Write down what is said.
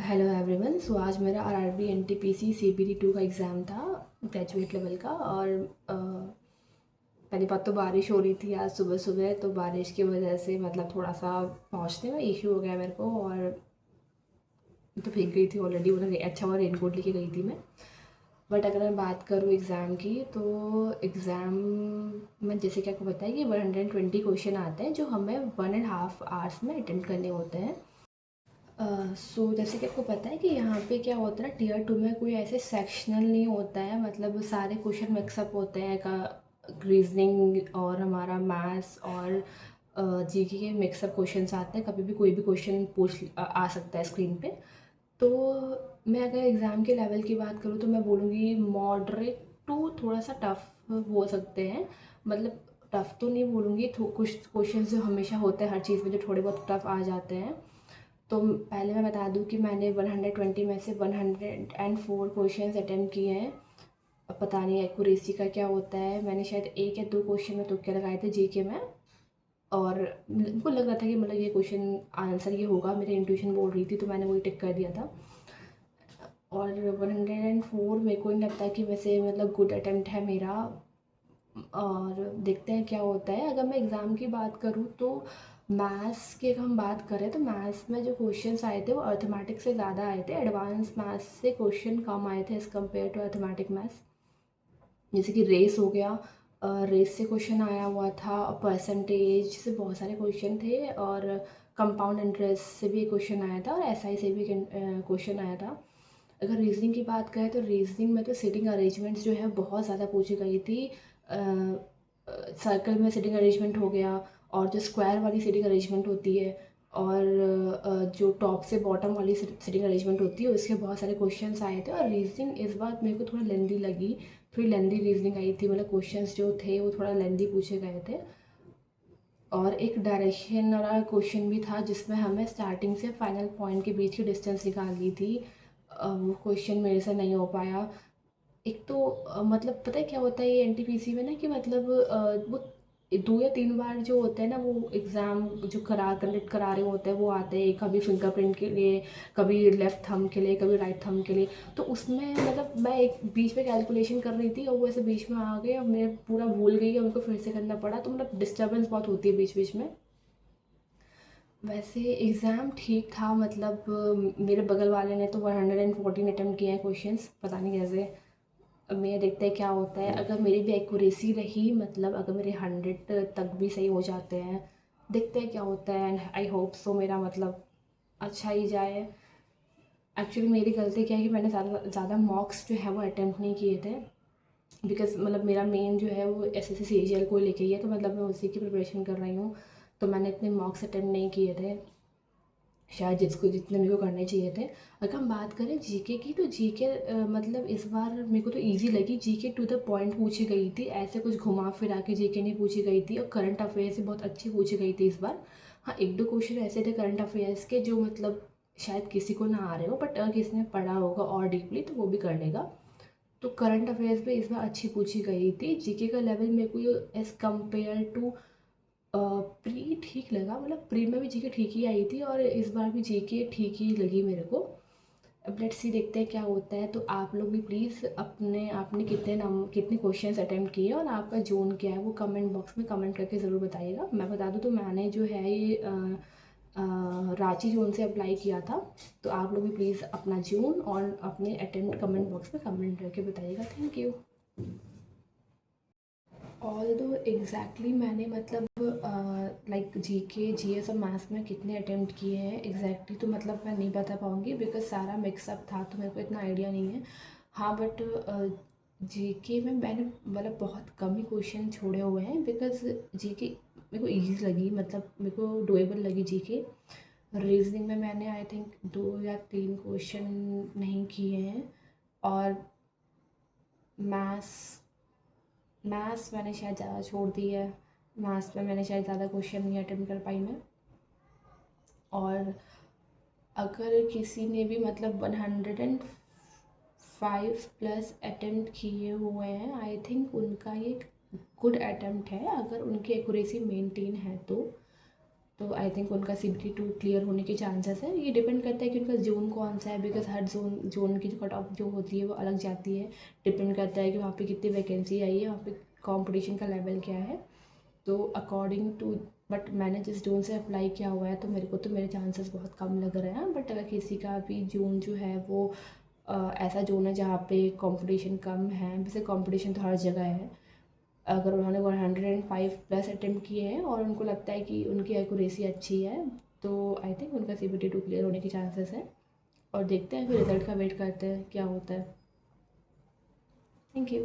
Hello everyone. सो आज मेरा RRB NTPC CBT 2 का एग्ज़ाम था, ग्रेजुएट लेवल का। और पहली बात तो बारिश हो रही थी आज सुबह सुबह, तो बारिश की वजह से मतलब थोड़ा सा पहुंचने में इशू हो गया मेरे को, और तो भीग गई थी ऑलरेडी। मतलब अच्छा हुआ रेनकोट लेके गई थी मैं। बट अगर मैं बात करूँ एग्ज़ाम की, तो एग्ज़ाम में जैसे कि आपको पता है कि 120 क्वेश्चन आते हैं जो हमें 1.5 आवर्स में अटेम्प्ट करने होते हैं। जैसे कि आपको पता है कि यहाँ पे क्या होता है, टीयर 2 में कोई ऐसे सेक्शनल नहीं होता है। मतलब सारे क्वेश्चन मिक्सअप होते हैं का रीजनिंग और हमारा मैथ्स और जीके के मिक्सअप क्वेश्चंस आते हैं। कभी भी कोई भी क्वेश्चन आ सकता है स्क्रीन पे। तो मैं अगर एग्ज़ाम के लेवल की बात करूँ तो मैं बोलूँगी मॉडरेट टू थोड़ा सा टफ़ हो सकते हैं। मतलब टफ़ तो नहीं बोलूँगी, कुछ क्वेश्चन जो हमेशा होते हैं हर चीज़ में, जो थोड़े बहुत टफ़ आ जाते हैं। तो पहले मैं बता दूं कि मैंने 120 में से 104 क्वेश्चंस अटेम्प्ट किए हैं। अब पता नहीं एक्यूरेसी का क्या होता है, मैंने शायद एक या दो क्वेश्चन में तुक्के लगाए थे जीके में। और मुझको लग रहा था कि मतलब ये क्वेश्चन आंसर ये होगा, मेरी इंट्यूशन बोल रही थी, तो मैंने वही टिक कर दिया था। और 104 मेरे को नहीं लगता कि वैसे मतलब गुड अटेम्प्ट है मेरा। और देखते हैं क्या होता है। अगर मैं एग्ज़ाम की बात करूँ तो मैथ्स की अगर हम बात करें तो मैथ्स में जो क्वेश्चंस आए थे वो अर्थमेटिक से ज़्यादा आए थे। एडवांस मैथ्स से क्वेश्चन कम आए थे as compare to arithmetic maths. जैसे कि रेस हो गया, रेस से क्वेश्चन आया हुआ था, परसेंटेज से बहुत सारे क्वेश्चन थे, और कंपाउंड इंटरेस्ट से भी क्वेश्चन आया था, और एसआई से भी क्वेश्चन आया था। अगर रीजनिंग की बात करें तो रीजनिंग में तो सिटिंग अरेंजमेंट्स जो है बहुत ज़्यादा पूछी गई थी। सर्कल में सिटिंग अरेंजमेंट हो गया, और जो स्क्वायर वाली सिटिंग अरेंजमेंट होती है, और जो टॉप से बॉटम वाली सिटिंग अरेंजमेंट होती है, उसके बहुत सारे क्वेश्चंस आए थे। और रीजनिंग इस बात मेरे को थोड़ा लेंदी लगी, थोड़ी लेंदी रीजनिंग आई थी। मतलब क्वेश्चंस जो थे वो थोड़ा लेंदी पूछे गए थे। और एक डायरेक्शन वाला क्वेश्चन भी था जिसमें हमें स्टार्टिंग से फाइनल पॉइंट के बीच की डिस्टेंस निकालनी थी। वो क्वेश्चन मेरे से नहीं हो पाया। एक तो मतलब पता है क्या होता है ये एनटीपीसी में ना, कि मतलब वो 2 या 3 बार जो होते हैं ना, वो एग्ज़ाम जो कंडक्ट करा रहे होते हैं वो आते हैं, कभी फिंगरप्रिंट के लिए, कभी लेफ़्ट थंब के लिए, कभी राइट थंब के लिए। तो उसमें मतलब मैं एक बीच में कैलकुलेशन कर रही थी और वो ऐसे बीच में आ गए और मैं पूरा भूल गई और मेरे को फिर से करना पड़ा। तो मतलब डिस्टर्बेंस बहुत होती है बीच बीच में। वैसे एग्ज़ाम ठीक था। मतलब मेरे बगल वाले ने तो 114 अटेम्प्ट किए हैं क्वेश्चंस, पता नहीं कैसे। अब मैं देखते हैं क्या होता है। अगर मेरी भी एक्यूरेसी रही, मतलब अगर मेरे 100 तक भी सही हो जाते हैं, देखते हैं क्या होता है। एंड आई होप सो मेरा मतलब अच्छा ही जाए। एक्चुअली मेरी गलती क्या है कि मैंने ज़्यादा ज़्यादा मॉक्स जो है वो अटेम्प्ट नहीं किए थे। बिकॉज़ मतलब मेरा मेन जो है वो एसएससी सीजीएल को लेके ही है, तो मतलब मैं उसी की प्रिपरेशन कर रही हूँ। तो मैंने इतने मॉक्स अटेम्प्ट नहीं किए थे शायद जितने मेरे को करने चाहिए थे। अगर हम बात करें जीके की, तो जीके मतलब इस बार मेरे को तो इजी लगी। जीके टू द पॉइंट पूछी गई थी, ऐसे कुछ घुमा फिरा के जीके नहीं पूछी गई थी, और करंट अफेयर्स भी बहुत अच्छी पूछी गई थी इस बार। हाँ, एक दो क्वेश्चन ऐसे थे करंट अफेयर्स के जो मतलब शायद किसी को ना आ रहे हो, बट अगर किसी ने पढ़ा होगा और डीपली तो वो भी कर लेगा। तो करंट अफेयर्स भी इस बार अच्छी पूछी गई थी। जीके का लेवल मेरे को एज़ कम्पेयर टू प्री ठीक लगा। मतलब प्री में भी जीके ठीक ही आई थी, और इस बार भी जीके ठीक ही लगी मेरे को। अब लेट्स सी, देखते हैं क्या होता है। तो आप लोग भी प्लीज़ अपने आपने कितने क्वेश्चंस अटेम्प्ट किए और आपका जोन क्या है वो कमेंट बॉक्स में कमेंट करके ज़रूर बताइएगा। मैं बता दूँ तो मैंने जो है ये रांची जोन से अप्लाई किया था। तो आप लोग भी प्लीज़ अपना जोन और अपने अटेम्प्ट कमेंट बॉक्स में कमेंट करके बताइएगा। Thank you. ऑल दो एग्जैक्टली मैंने मतलब लाइक जीके जीएस और मैथ्स में कितने अटेम्प्ट किए हैं एग्जैक्टली, तो मतलब मैं नहीं बता पाऊँगी बिकॉज सारा मिक्सअप था, तो मेरे को इतना आइडिया नहीं है। हाँ बट जीके में मैंने मतलब बहुत कम ही क्वेश्चन छोड़े हुए हैं, बिकॉज जीके मेरे को ईजी लगी, मतलब मेरे को डोएबल लगी जीके। रीजनिंग में मैंने आई थिंक 2 या 3 क्वेश्चन नहीं किए हैं। और मैथ्स मैथ्स मैंने शायद ज़्यादा छोड़ दी है। मैथ्स में मैंने शायद ज़्यादा क्वेश्चन नहीं अटेम्प्ट कर पाई मैं। और अगर किसी ने भी मतलब 105 प्लस अटेम्प्ट किए हुए हैं, आई थिंक उनका ये गुड अटेम्प्ट है, अगर उनकी एक्यूरेसी मेंटेन है तो। तो आई थिंक उनका CBT 2 क्लियर होने के चांसेस है। ये डिपेंड करता है कि उनका जोन कौन सा है, बिकॉज हर जोन की जो कट ऑफ जो होती है वो अलग जाती है। डिपेंड करता है कि वहाँ पे कितनी वैकेंसी आई है, वहाँ पे कंपटीशन का लेवल क्या है। तो अकॉर्डिंग टू, बट मैंने जिस जोन से अप्लाई किया हुआ है तो मेरे को तो मेरे चांसेस बहुत कम लग रहे हैं। बट अगर किसी का भी जोन जो है वो ऐसा जोन है जहाँ पे कंपटीशन कम है, वैसे कंपटीशन तो हर जगह है, अगर उन्होंने 105+ अटेम्प्ट किए हैं और उनको लगता है कि उनकी एक्यूरेसी अच्छी है, तो आई थिंक उनका CBT 2 क्लियर होने के चांसेस है। और देखते हैं फिर रिज़ल्ट का वेट करते हैं क्या होता है। Thank you.